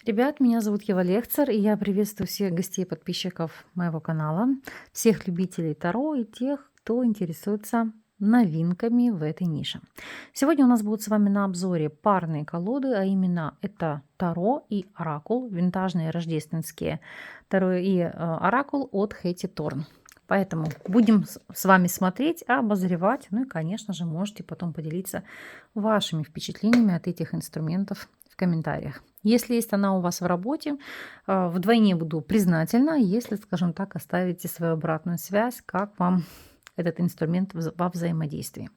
Ребят, меня зовут Ева Лехцер, и я приветствую всех гостей и подписчиков моего канала, всех любителей Таро и тех, кто интересуется новинками в этой нише. Сегодня у нас будут с вами на обзоре парные колоды, а именно это Таро и Оракул, винтажные рождественские Таро и Оракул от Хэти Торн. Поэтому будем с вами смотреть, обозревать, ну и, конечно же, можете потом поделиться вашими впечатлениями от этих инструментов в комментариях. Если есть она у вас в работе, вдвойне буду признательна, если, скажем так, оставите свою обратную связь, как вам этот инструмент во взаимодействии.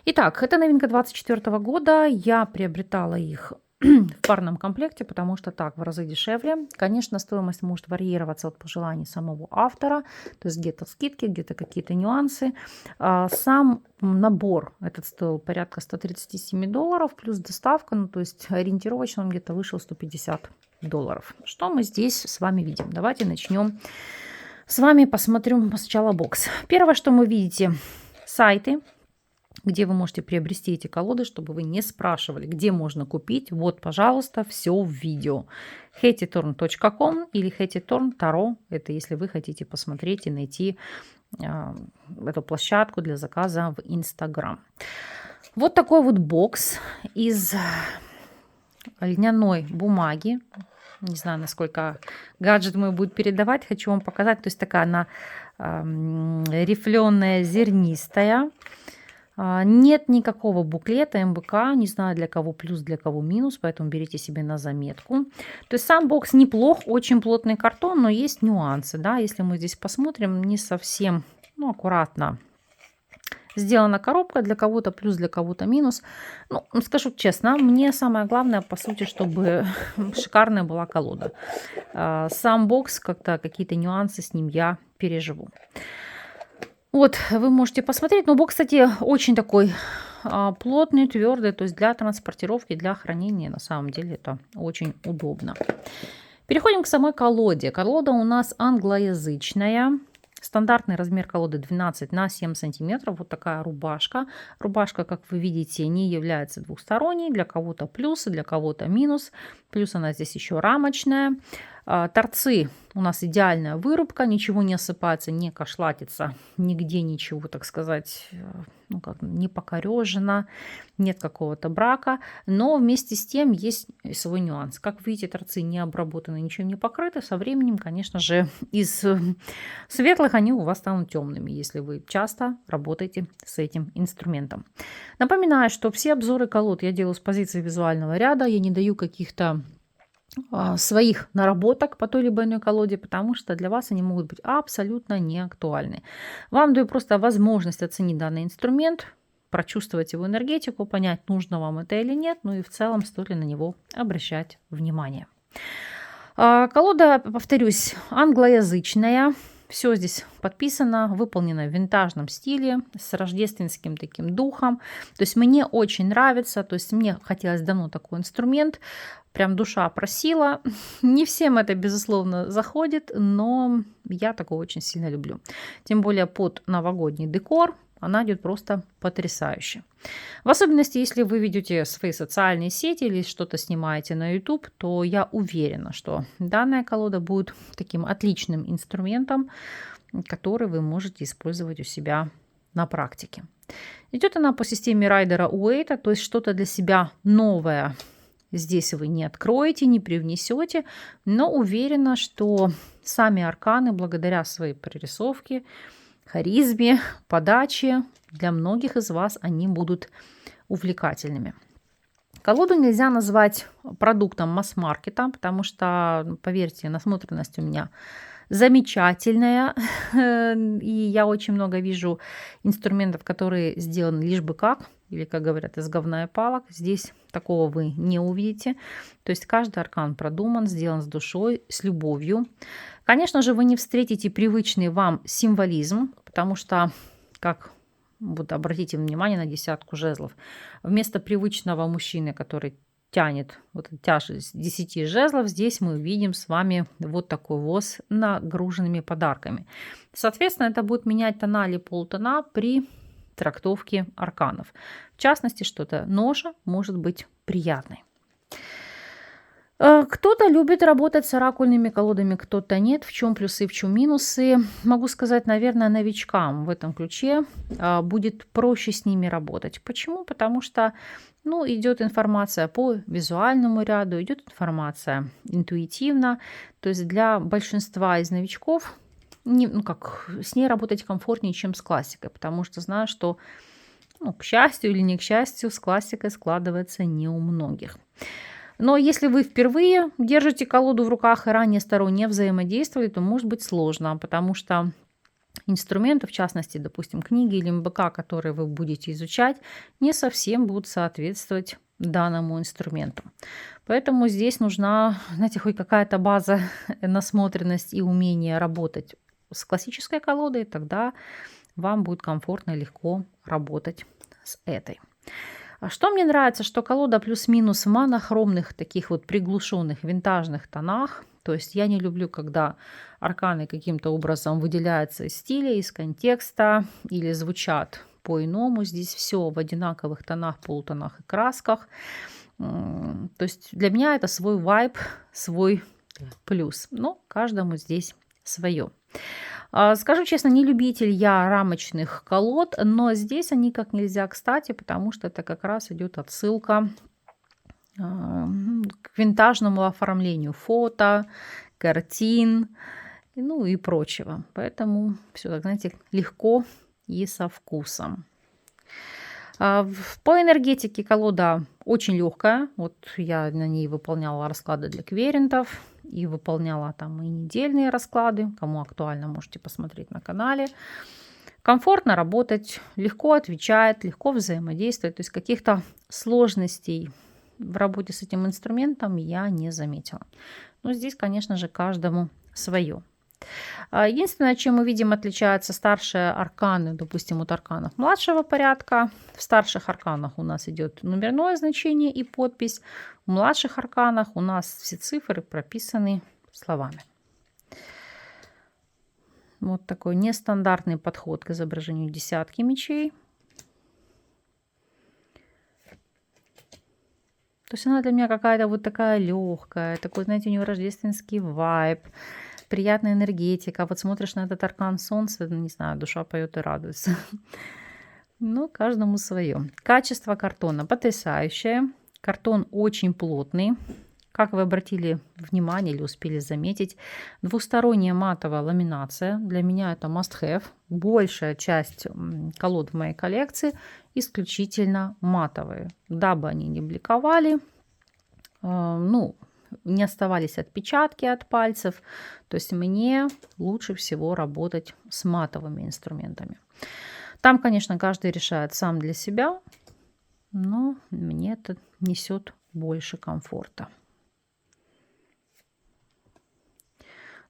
Итак, это новинка 2024 года. Я приобретала их в парном комплекте, потому что так в разы дешевле. Конечно, стоимость может варьироваться от пожеланий самого автора, то есть где-то скидки, где-то какие-то нюансы. Сам набор этот стоил порядка $137 плюс доставка, ну то есть ориентировочно он где-то вышел $150. Что мы здесь с вами видим? Давайте начнем с вами, посмотрим сначала бокс. Первое, что мы видите, сайты, где вы можете приобрести эти колоды, чтобы вы не спрашивали, где можно купить. Вот, пожалуйста, все в видео. HettyTorn.com или HettyTorn Tarot. Это если вы хотите посмотреть и найти эту площадку для заказа в Instagram. Вот такой вот бокс из льняной бумаги. Не знаю, насколько гаджет мой будет передавать. Хочу вам показать. То есть такая она рифленая, зернистая. Нет никакого буклета МБК, не знаю для кого плюс, для кого минус, поэтому берите себе на заметку. То есть сам бокс неплох, очень плотный картон, но есть нюансы, да, если мы здесь посмотрим, не совсем, ну, аккуратно сделана коробка, для кого-то плюс, для кого-то минус. Ну, скажу честно, мне самое главное, по сути, чтобы шикарная была колода. Сам бокс, как-то какие-то нюансы с ним я переживу. Вот, вы можете посмотреть. Но бокс, кстати, очень такой плотный, твердый. То есть для транспортировки, для хранения на самом деле это очень удобно. Переходим к самой колоде. Колода у нас англоязычная. Стандартный размер колоды 12 на 7 сантиметров. Вот такая рубашка. Рубашка, как вы видите, не является двухсторонней. Для кого-то плюс, для кого-то минус. Плюс она здесь еще рамочная. Торцы у нас идеальная вырубка, ничего не осыпается, не кошлатится, нигде ничего, так сказать, ну как, не покорежено, нет какого-то брака. Но вместе с тем есть свой нюанс. Как видите, торцы не обработаны, ничем не покрыты. Со временем, конечно же, из светлых они у вас станут темными, если вы часто работаете с этим инструментом. Напоминаю, что все обзоры колод я делаю с позиции визуального ряда, я не даю каких-то своих наработок по той либо иной колоде, потому что для вас они могут быть абсолютно не актуальны. Вам даю просто возможность оценить данный инструмент, прочувствовать его энергетику, понять, нужно вам это или нет, ну и в целом стоит ли на него обращать внимание. Колода, повторюсь, англоязычная. Все здесь подписано, выполнено в винтажном стиле, с рождественским таким духом. То есть мне очень нравится, то есть мне хотелось давно такой инструмент. Прям душа просила. Не всем это, безусловно, заходит, но я такого очень сильно люблю. Тем более под новогодний декор она идет просто потрясающе. В особенности, если вы ведете свои социальные сети или что-то снимаете на YouTube, то я уверена, что данная колода будет таким отличным инструментом, который вы можете использовать у себя на практике. Идет она по системе Райдера Уэйта, то есть что-то для себя новое здесь вы не откроете, не привнесете, но уверена, что сами арканы, благодаря своей прорисовке, харизме, подаче, для многих из вас они будут увлекательными. Колоду нельзя назвать продуктом масс-маркета, потому что, поверьте, насмотренность у меня замечательная. И я очень много вижу инструментов, которые сделаны лишь бы как, или, как говорят, из говна и палок. Здесь такого вы не увидите. То есть каждый аркан продуман, сделан с душой, с любовью. Конечно же, вы не встретите привычный вам символизм, потому что, как вот обратите внимание на десятку жезлов, вместо привычного мужчины, который тянет вот тяжесть 10 жезлов, здесь мы видим с вами вот такой воз нагруженными подарками. Соответственно, это будет менять тона или полтона при трактовке арканов. В частности, что-то ножа может быть приятной. Кто-то любит работать с оракульными колодами, кто-то нет. В чем плюсы, в чем минусы? Могу сказать, наверное, новичкам в этом ключе будет проще с ними работать. Почему? Потому что ну, идет информация по визуальному ряду, идет информация интуитивно. То есть для большинства из новичков ну, как, с ней работать комфортнее, чем с классикой, потому что знаю, что ну, к счастью или не к счастью, с классикой складывается не у многих. Но если вы впервые держите колоду в руках и ранее с Таро не взаимодействовали, то может быть сложно, потому что инструменты, в частности, допустим, книги или МБК, которые вы будете изучать, не совсем будут соответствовать данному инструменту. Поэтому здесь нужна, знаете, хоть какая-то база, насмотренность и умение работать с классической колодой, тогда вам будет комфортно и легко работать с этой. А что мне нравится, что колода плюс-минус в монохромных, таких вот приглушенных винтажных тонах. То есть я не люблю, когда арканы каким-то образом выделяются из стиля, из контекста или звучат по-иному. Здесь все в одинаковых тонах, полутонах и красках. То есть для меня это свой вайб, свой плюс. Но каждому здесь свое. Скажу честно, не любитель я рамочных колод, но здесь они как нельзя кстати, потому что это как раз идет отсылка к винтажному оформлению фото, картин, ну и прочего. Поэтому все так, знаете, легко и со вкусом. По энергетике колода очень легкая. Вот я на ней выполняла расклады для кверентов и выполняла там и недельные расклады. Кому актуально, можете посмотреть на канале. Комфортно работать, легко отвечает, легко взаимодействовать. То есть каких-то сложностей в работе с этим инструментом я не заметила. Но здесь, конечно же, каждому свое. Единственное, чем мы видим, отличаются старшие арканы, допустим, от арканов младшего порядка. В старших арканах у нас идет номерное значение и подпись. В младших арканах у нас все цифры прописаны словами. Вот такой нестандартный подход к изображению десятки мечей. То есть она для меня какая-то вот такая легкая, такой, знаете, у нее рождественский вайб, приятная энергетика. Вот смотришь на этот аркан солнца, не знаю, душа поет и радуется. Ну, каждому свое. Качество картона потрясающее. Картон очень плотный. Как вы обратили внимание или успели заметить, двусторонняя матовая ламинация. Для меня это must-have. Большая часть колод в моей коллекции исключительно матовые. Дабы они не бликовали, ну, не оставались отпечатки от пальцев. То есть мне лучше всего работать с матовыми инструментами. Там, конечно, каждый решает сам для себя, но мне это несет больше комфорта.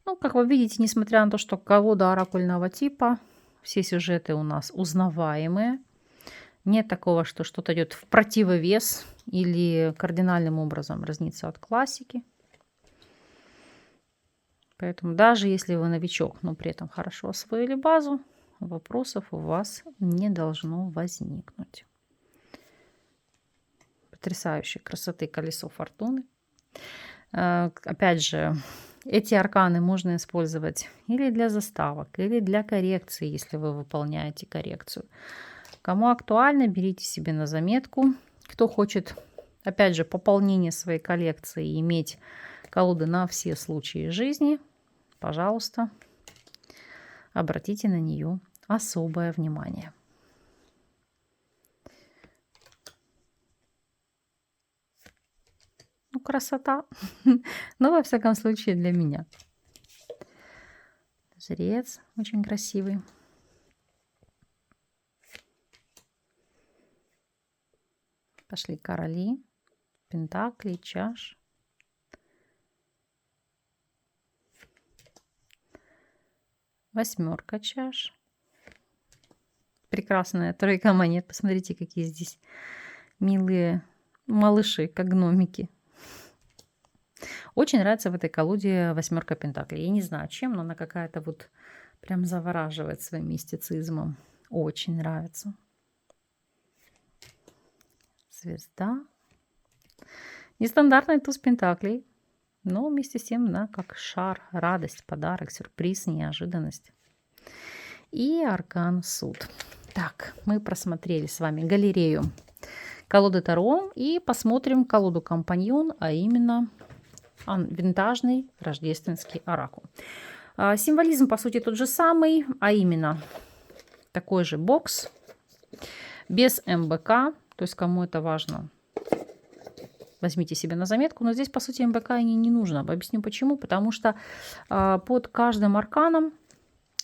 Ну, как вы видите, несмотря на то, что колода оракульного типа, все сюжеты у нас узнаваемые. Нет такого, что что-то идет в противовес или кардинальным образом разнится от классики. Поэтому даже если вы новичок, но при этом хорошо освоили базу, вопросов у вас не должно возникнуть. Потрясающей красоты колесо фортуны. Опять же, эти арканы можно использовать или для заставок, или для коррекции, если вы выполняете коррекцию. Кому актуально, берите себе на заметку. Кто хочет, опять же, пополнение своей коллекции и иметь колоды на все случаи жизни, пожалуйста, обратите на нее особое внимание. Ну, красота. Но, во всяком случае, для меня. Жрец очень красивый. Пошли короли, пентакли, чаш. Восьмерка чаш. Прекрасная тройка монет. Посмотрите, какие здесь милые малыши, как гномики. Очень нравится в этой колоде восьмерка пентаклей. Я не знаю чем, но она какая-то вот прям завораживает своим мистицизмом. Очень нравится. Звезда. Нестандартный туз пентаклей. но вместе с тем, да, как шар, радость, подарок, сюрприз, неожиданность. И аркан суд. Так, мы просмотрели с вами галерею колоды Таро и посмотрим колоду Компаньон, а именно винтажный рождественский оракул. Символизм, по сути, тот же самый, а именно такой же бокс, без МБК, то есть кому это важно, возьмите себе на заметку, но здесь, по сути, МБК не нужно. Объясню почему. Потому что под каждым арканом,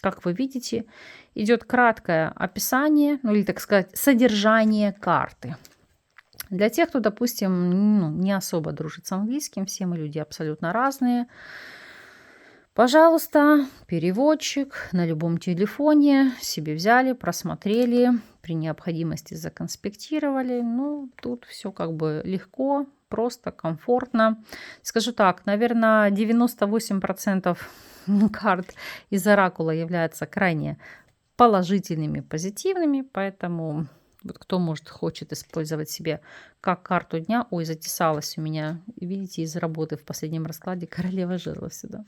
как вы видите, идет краткое описание, ну или, так сказать, содержание карты. Для тех, кто, допустим, не особо дружит с английским, все мы люди абсолютно разные, пожалуйста, переводчик на любом телефоне себе взяли, просмотрели, при необходимости законспектировали. Ну, тут все как бы легко, просто, комфортно. Скажу так, наверное, 98% карт из оракула являются крайне положительными, позитивными, поэтому вот кто, может, хочет использовать себе как карту дня. Ой, затесалась у меня, видите, из работы в последнем раскладе королева жезлов сюда.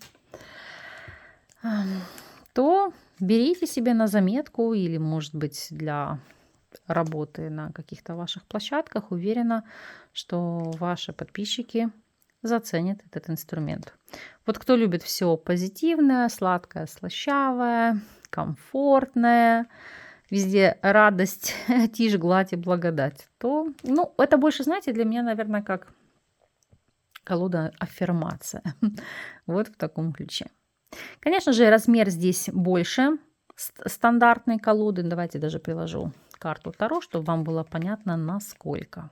То берите себе на заметку или, может быть, для работы на каких-то ваших площадках. Уверена, что ваши подписчики заценят этот инструмент. Вот кто любит все позитивное, сладкое, слащавое, комфортное, везде радость, тишь, гладь и благодать, то, ну, это больше, знаете, для меня, наверное, как колода аффирмация. Вот в таком ключе. Конечно же, размер здесь больше стандартной колоды. Давайте даже приложу карту Таро, чтобы вам было понятно, насколько.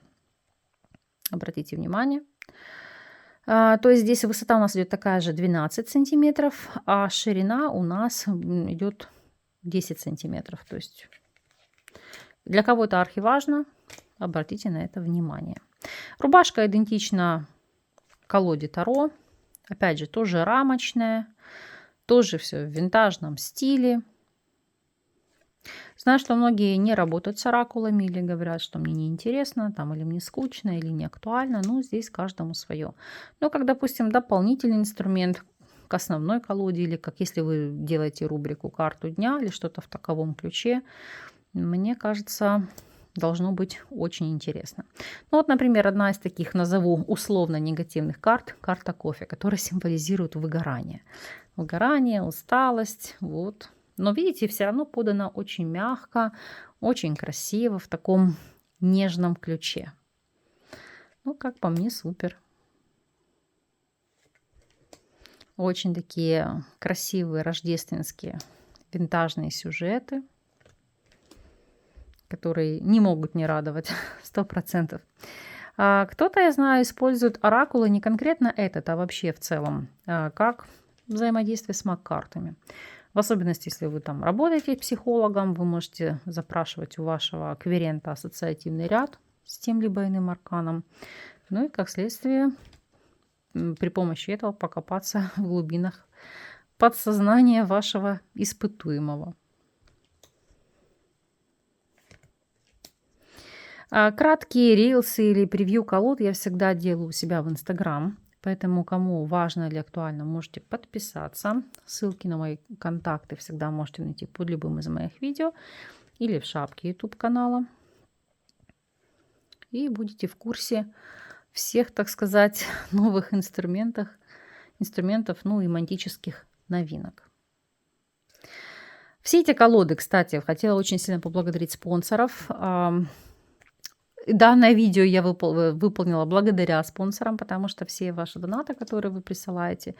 Обратите внимание. То есть здесь высота у нас идет такая же 12 сантиметров, а ширина у нас идет 10 сантиметров. То есть для кого это архиважно, обратите на это внимание. Рубашка идентична колоде Таро. Опять же, тоже рамочная. Тоже все в винтажном стиле. Знаю, что многие не работают с оракулами или говорят, что мне неинтересно, там, или мне скучно, или не актуально. Ну, здесь каждому свое. Но как, допустим, дополнительный инструмент к основной колоде, или как если вы делаете рубрику «Карту дня» или что-то в таковом ключе, мне кажется, должно быть очень интересно. Ну вот, например, одна из таких, назову условно негативных карт, карта кофе, которая символизирует выгорание. Выгорание, усталость, вот. Но видите, все равно подано очень мягко, очень красиво, в таком нежном ключе. Ну, как по мне, супер. Очень такие красивые рождественские винтажные сюжеты, которые не могут не радовать 100%. Кто-то, я знаю, использует оракулы, не конкретно этот, а вообще в целом, как взаимодействие с маг-картами. В особенности, если вы там работаете психологом, вы можете запрашивать у вашего кверента ассоциативный ряд с тем либо иным арканом. Ну и, как следствие, при помощи этого покопаться в глубинах подсознания вашего испытуемого. Краткие рилсы или превью колод я всегда делаю у себя в Инстаграм. Поэтому, кому важно или актуально, можете подписаться. Ссылки на мои контакты всегда можете найти под любым из моих видео или в шапке YouTube канала. И будете в курсе всех, так сказать, новых инструментов, ну и магических новинок. Все эти колоды, кстати, хотела очень сильно поблагодарить спонсоров. Данное видео я выполнила благодаря спонсорам, потому что все ваши донаты, которые вы присылаете,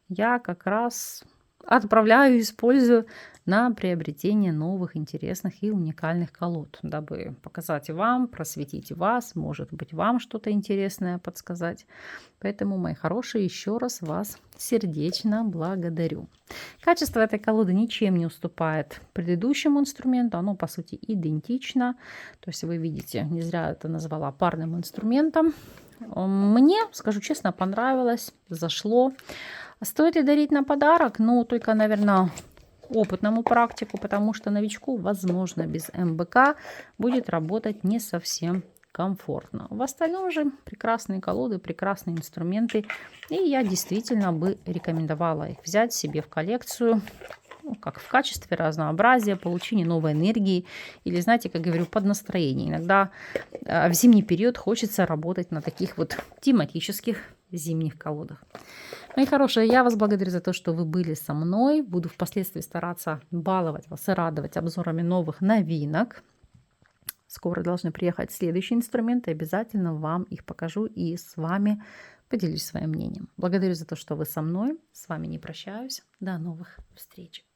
я как раз отправляю, использую на приобретение новых, интересных и уникальных колод, дабы показать вам, просветить вас, может быть, вам что-то интересное подсказать. Поэтому, мои хорошие, еще раз вас сердечно благодарю. Качество этой колоды ничем не уступает предыдущему инструменту. Оно, по сути, идентично. То есть вы видите, не зря это назвала парным инструментом. Мне, скажу честно, понравилось, зашло. Стоит ли дарить на подарок? Ну, только, наверное, опытному практику, потому что новичку, возможно, без МБК будет работать не совсем комфортно. В остальном же прекрасные колоды, прекрасные инструменты. И я действительно бы рекомендовала их взять себе в коллекцию, ну, как в качестве разнообразия, получения новой энергии или, знаете, как говорю, под настроение. Иногда в зимний период хочется работать на таких вот тематических зимних колодах. Мои хорошие, я вас благодарю за то, что вы были со мной. Буду впоследствии стараться баловать вас и радовать обзорами новых новинок. Скоро должны приехать следующие инструменты. Обязательно вам их покажу и с вами поделюсь своим мнением. Благодарю за то, что вы со мной. С вами не прощаюсь. До новых встреч.